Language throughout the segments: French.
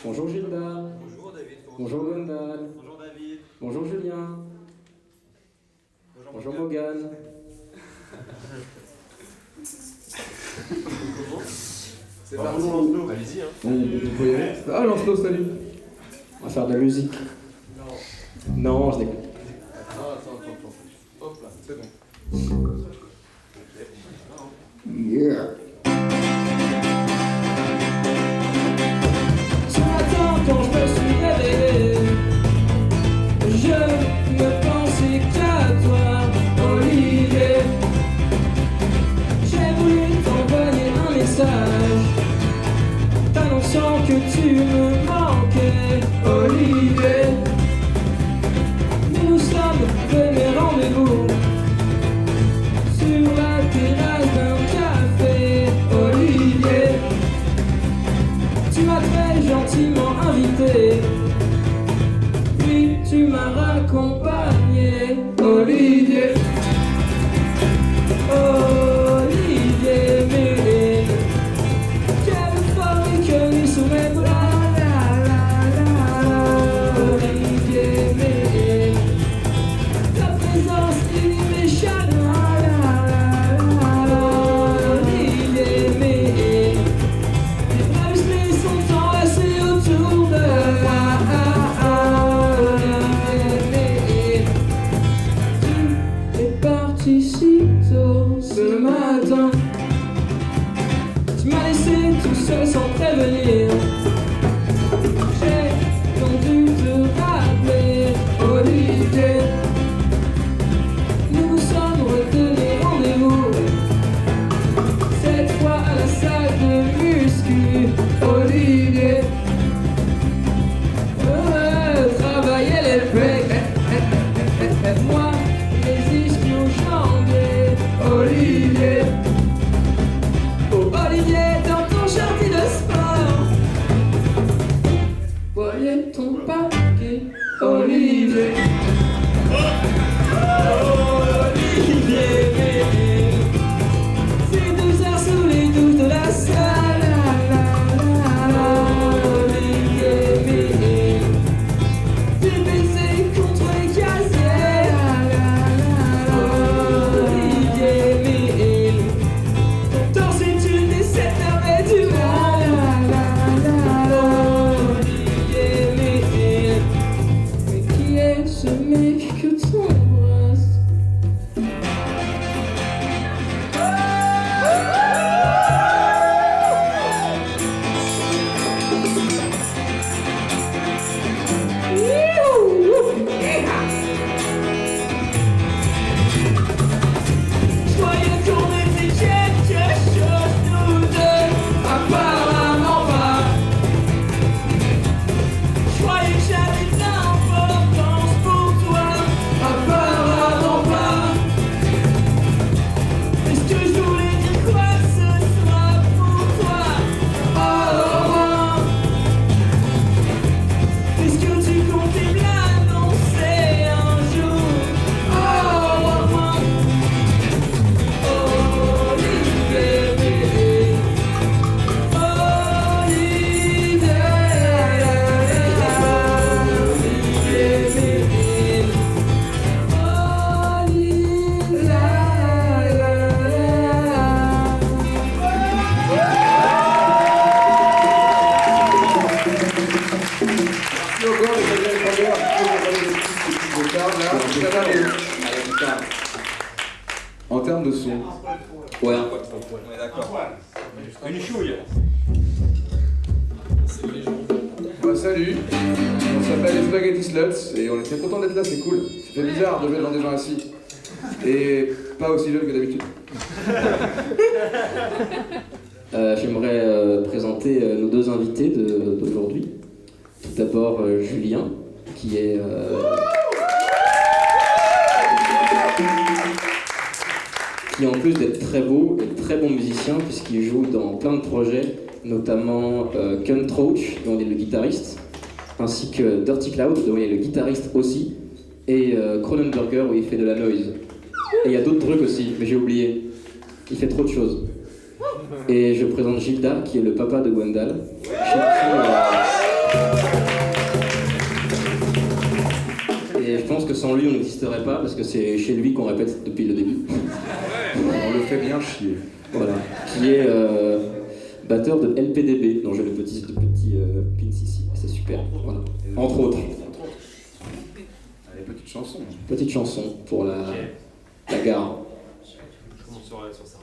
Bonjour Gilda. Bonjour David. Bonjour Gwendal. Bonjour David. Bonjour Julien. Bonjour Morgane. C'est parti, Lancelot. Allez-y. On peut y aller. Ah, Lancelot, salut. On va faire de la musique. Non, je déconne. Attends. Hop là, c'est bon. Yeah. Ce matin, quand je me suis réveillé, je ne pensais qu'à toi, Olivier. J'ai voulu t'envoyer un message, t'annonçant que tu me manquais, Olivier. Nous sommes venus rendez-vous sur la terrasse d'un café, Olivier. Tu m'as très gentiment invité, puis tu m'as raccompagné, Olivier. Olivier, mais quelle folie que nous soumettre, la la la la. Olivier, mais ta présence iniméchable, la la la la. Olivier, mais les bracelets sont enlacés autour de moi. Olivier, mais tu es parti si tôt ce matin. Tu m'as laissé tout seul sans prévenir. J'ai donc dû te rappeler, Olivier. Nous nous sommes retenus rendez-vous, cette fois à la salle de muscu, Olivier. Travailler les pecs, moi les ischios-jambes, Olivier. Oh Olivier, dans ton jardin de sport, voyez ton paquet, Olivier. Olivier, c'est 12 heures sous les douches de la salle, Olivier, tu baisais contre les casiers, Olivier, ton torse est une des 7 merveilles du monde, Olivier, mais qui est ce mec que t'embrasses? Joyeux qu'on ait fait quelque chose nous deux, apparemment pas. Joyeux que j'avais de l'importance pour toi, apparemment pas. Est-ce que je voulais dire quoi que ce soit pour toi? Oh, est-ce que tu comptais me l'annoncer un jour? Oh, Merci encore, les amis, en termes de son, Ouais. On est d'accord. Une chouille. bah, salut, on s'appelle les Spaghetti Sluts et on était content d'être là, c'est cool. Ça fait bizarre de jouer devant des gens assis. Et pas aussi jeunes que d'habitude. J'aimerais présenter nos deux invités d'aujourd'hui. Tout d'abord Julien, qui est qui en plus d'être très beau est très bon musicien puisqu'il joue dans plein de projets, notamment Kent Roach, dont il est le guitariste, ainsi que Dirty Cloud, dont il est le guitariste aussi, et Cronenberger, où il fait de la noise. Et il y a d'autres trucs aussi, mais j'ai oublié. Il fait trop de choses. Et je présente Gilda, qui est le papa de Gwendal, chez qui sans lui on n'existerait pas, parce que c'est chez lui qu'on répète depuis le début. On le fait bien chier. Voilà. Qui est batteur de LPDB, dont j'ai le petit pins ici. C'est super. Voilà. Entre autres. Allez, petite chanson. Petite chanson pour la gare. Je commencerai sur ça.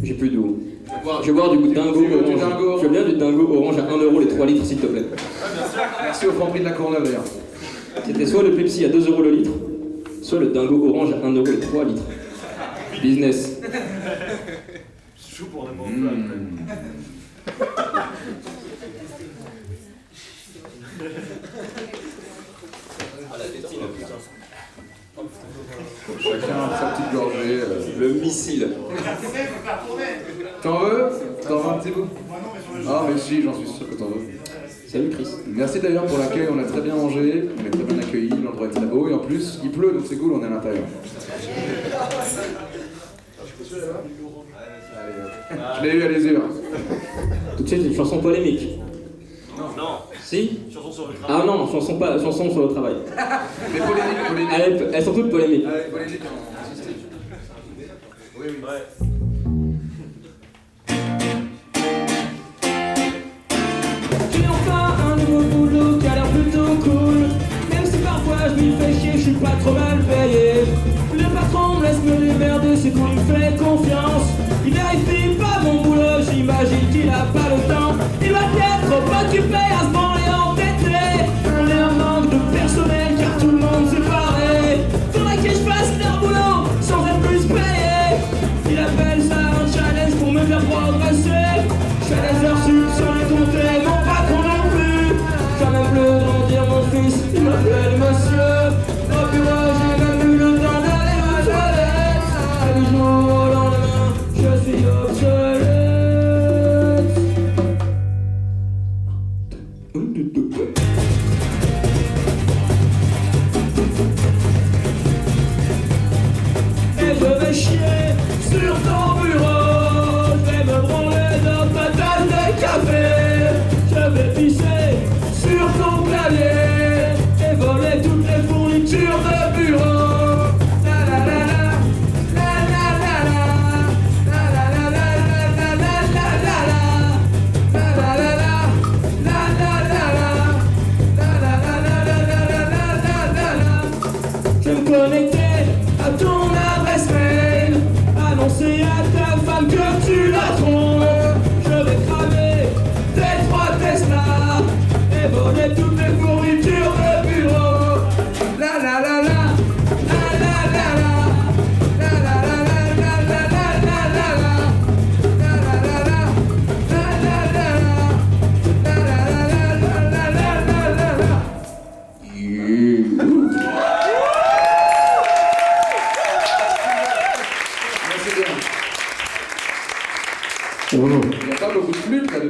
J'ai plus d'eau. Je vais boire du dingo orange. Je veux bien du dingo orange à 1 € les 3 litres, s'il te plaît. Merci au Franprix de la Courneuve d'ailleurs. C'était soit le Pepsi à 2 € le litre, soit le dingo orange à 1 € les 3 litres. Business. Je suis chaud pour un moment. Chacun sa petite gorgée. Le missile. T'en veux? T'en veux un petit bout? Ah mais si, j'en suis sûr que t'en veux. Salut Chris. Merci d'ailleurs pour l'accueil, on a très bien mangé, on est très bien accueillis, l'endroit est très beau et en plus il pleut donc c'est cool, on est à l'intérieur. Je l'ai eu à les yeux. Tout de suite une chanson polémique. Non. Si? Chanson sur le travail. Ah non, chanson sur le travail. Mais polémique. Elles sont toutes polémiques. Polémique, on insiste. Oui, oui. Ouais. J'ai enfin un nouveau boulot qui a l'air plutôt cool.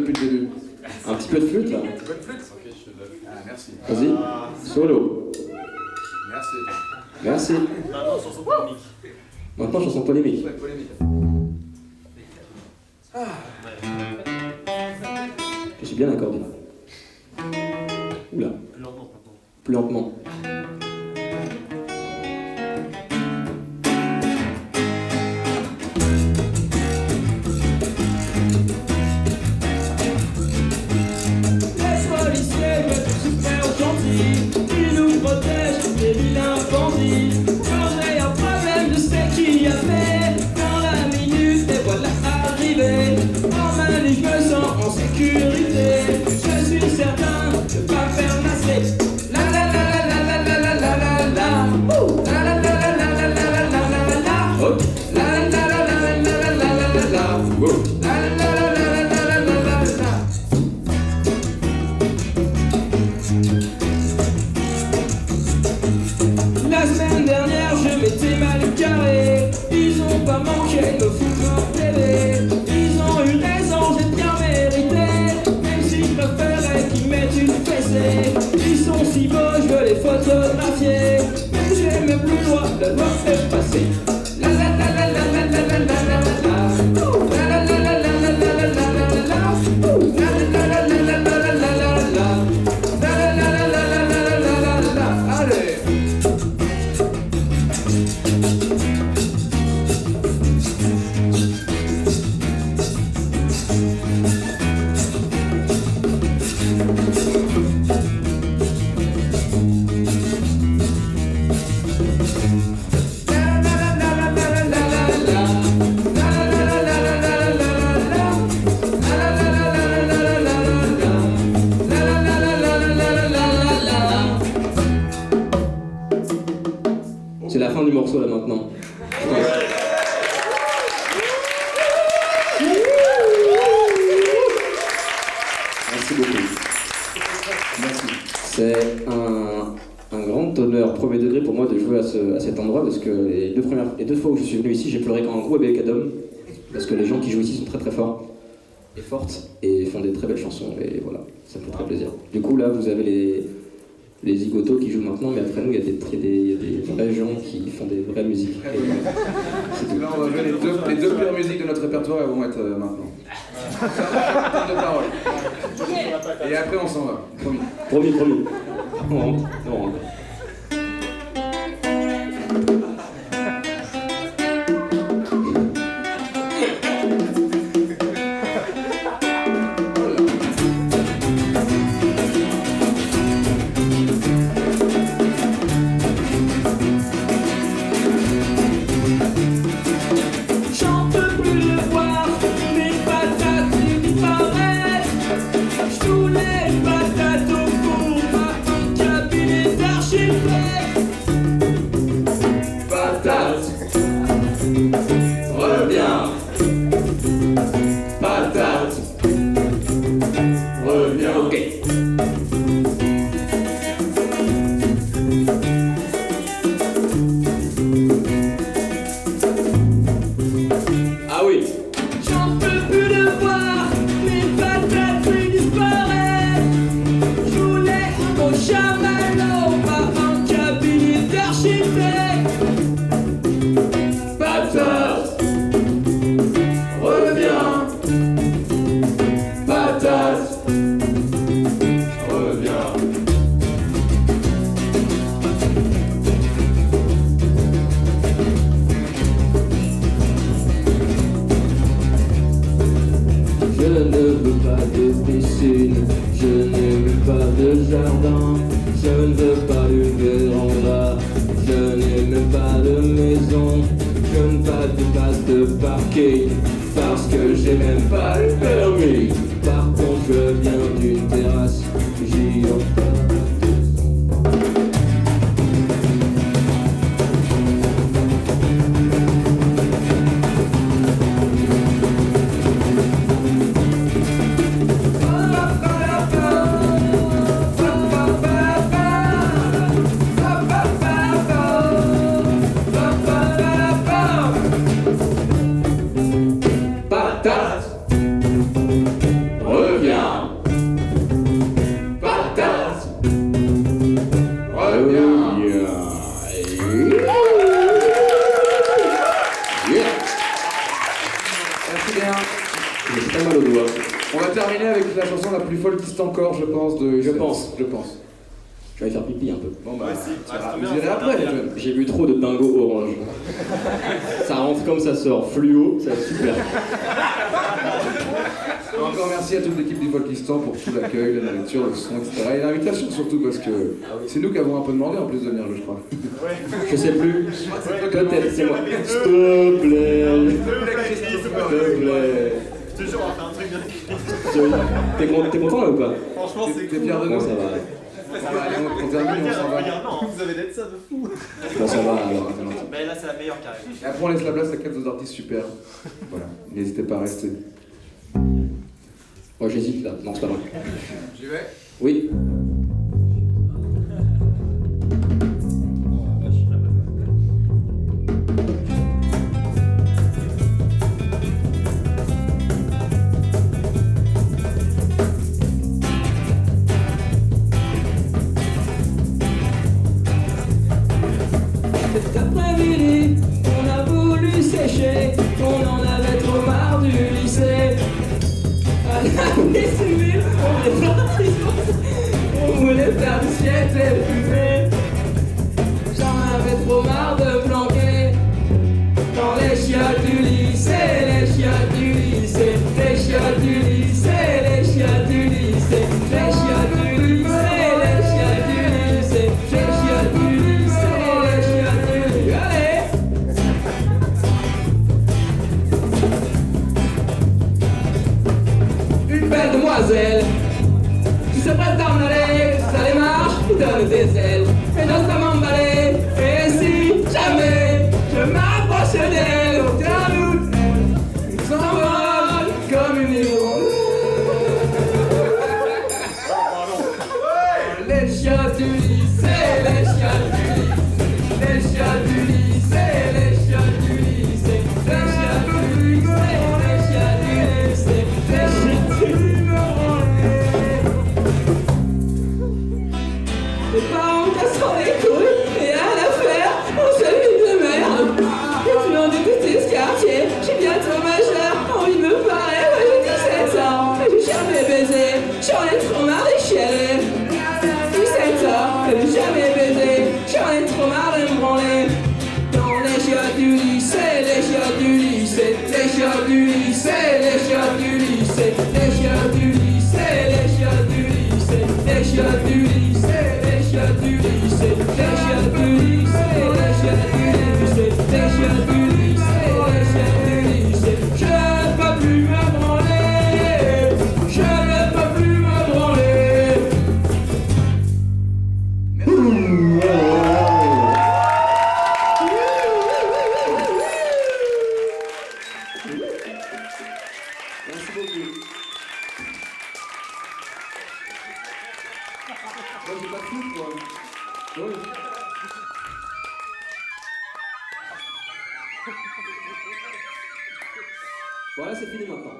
depuis le début. Un petit peu de flûte là. Bonne flûte. Ok, je fais de la flûte. Ah, merci. Vas-y, solo. Merci. Merci. Maintenant, chanson polémique. Maintenant, chanson polémique. Ouais, polémique. Je suis bien accordé. Oula, Plus lentement maintenant. plus lentement. Les policiers sont super gentils, ils nous protègent des vilains bandits. Quand j'ai un problème, je sais qui appeler. Dans la minute, et voilà arrivé. En manu, je me sens en sécurité. Je suis certain de pas faire masser. La la la la la la la la la la. Ouh. La la la la la la la la la la la. Hop. La la la la la la la la la la la. Wow. La la la la la la la la la la. La semaine dernière, je m'étais mal carré. Ils ont pas manqué de me foutre leur télé. Ils ont eu raison, j'ai bien mérité. Même si je préférais qu'ils mettent une fessée. Ils sont si beaux, je veux les photographier. Mais j'ai même plus le droit de voir faire passer. La la la la la la la la la la la. Ouh. La la la la la la la la la la la. Ouh. La la la la la la la la la la la. La la la la la la la la la la. Allez. C'est la fin du morceau là maintenant. Merci beaucoup. Merci. C'est un grand honneur premier degré pour moi de jouer à cet endroit parce que les deux fois où je suis venu ici, j'ai pleuré comme un gros bébé cadom parce que les gens qui jouent ici sont très très forts et fortes et font des très belles chansons et voilà, ça me fait très plaisir. Du coup là, vous avez les zigotos qui jouent maintenant, mais après nous, il y a des vrais gens qui font des vraies musiques. Et voilà. C'est tout. Là, on va jouer les deux pires musiques de notre répertoire, elles vont être maintenant. Ça, de parole. Et après, on s'en va. Promis. Promis, promis. On rentre, on rentre. J'en peux plus le voir, mes patates disparaissent. J'voulais une patate au four, pas un cabinet d'architecte. Patate, reviens. Patate, reviens. Ok. Ah oui. J'en peux plus le voir, mes patates disparaissent. J'voulais un beau chamallow, pas un cabinet d'architecte. Patate, reviens. Patate, reviens. Je ne veux pas de piscine, je ne veux pas de jardin, je ne veux pas une véranda, je n'ai même pas de maison, je ne veux pas de place de parking, parce que j'ai même pas le permis. Par contre, je viens d'une terrasse, j'y entends. Patate, On va terminer avec la chanson la plus folkiste encore, je pense, de... Je pense. Je pense. Je vais aller faire pipi un peu. Bon bah, Ouais, si. vous irez après, les jeunes. J'ai bu trop de dingo orange. Ça rentre comme ça sort, fluo, ça va être super. Encore merci à toute l'équipe du Folkistan pour tout l'accueil, la nourriture, le son, etc. Et l'invitation surtout, parce que c'est nous qui avons un peu demandé en plus de venir, je crois. Je sais plus. Peut-être, c'est moi. S'il te plaît. S'il te plaît. Je te jure, on va faire un truc bien. T'es content là ou pas? Franchement, c'est T'es cool. fier de Bon, nous? ça va. Ça va, allez, on termine, on s'en va. Non, vous avez d'être ça de fou. Bon, ça va alors. Mais là, c'est la meilleure carrière. Et après, on laisse la place à 4 autres artistes super. Voilà, n'hésitez pas à rester. Oh, j'hésite là. Non, c'est pas vrai. J'y vais. Oui. Cet après-midi, on a voulu sécher, on en avait trop marre du lycée. À la civile, on est parti, on voulait faire du siècle et fumer. J'en avais trop marre de planquer dans les chiottes du lycée, les chiottes du lycée, les chiottes du lycée, les chiottes du lycée, les chiottes du lycée, les chiottes du lycée, les chiottes du lycée, les chiottes du lycée. Allez! Une belle demoiselle qui se prête à m'en aller, ça démarche, il donne des ailes, et n'ose pas m'emballer. Et si jamais je m'approche d'elle, aucun doute, elle s'envole comme une hirondelle. Les chiottes du lycée, les chiottes du lycée, les chiottes du lycée, les chiottes du lycée, les chiottes du lycée, les chiottes du lycée, les chiottes du lycée. Les parents cassent les couilles et à la faire, on se vit de merde. Et puis on dégoûté ce quartier, j'ai bientôt majeur, envie de me parer, ouais j'ai 17 ans. Et j'ai jamais baisé, j'en ai trop marre des chiennes. 17 ans, et j'ai jamais baisé, j'en ai trop marre de me branler. Dans les chiottes du lycée, les chiottes du lycée, les chiottes du lycée, les chiottes du lycée, les chiottes du lycée, les chiottes du lycée, les chiottes du lycée, les chiottes du lycée, les chiottes du lycée, les chiottes du lycée, les chiottes du lycée, les chiottes du lycée. Je ne peux plus me branler, je ne peux plus me branler. Merci beaucoup. Moi, j'ai pas de flûte, moi. Oui. Voilà, c'est fini maintenant.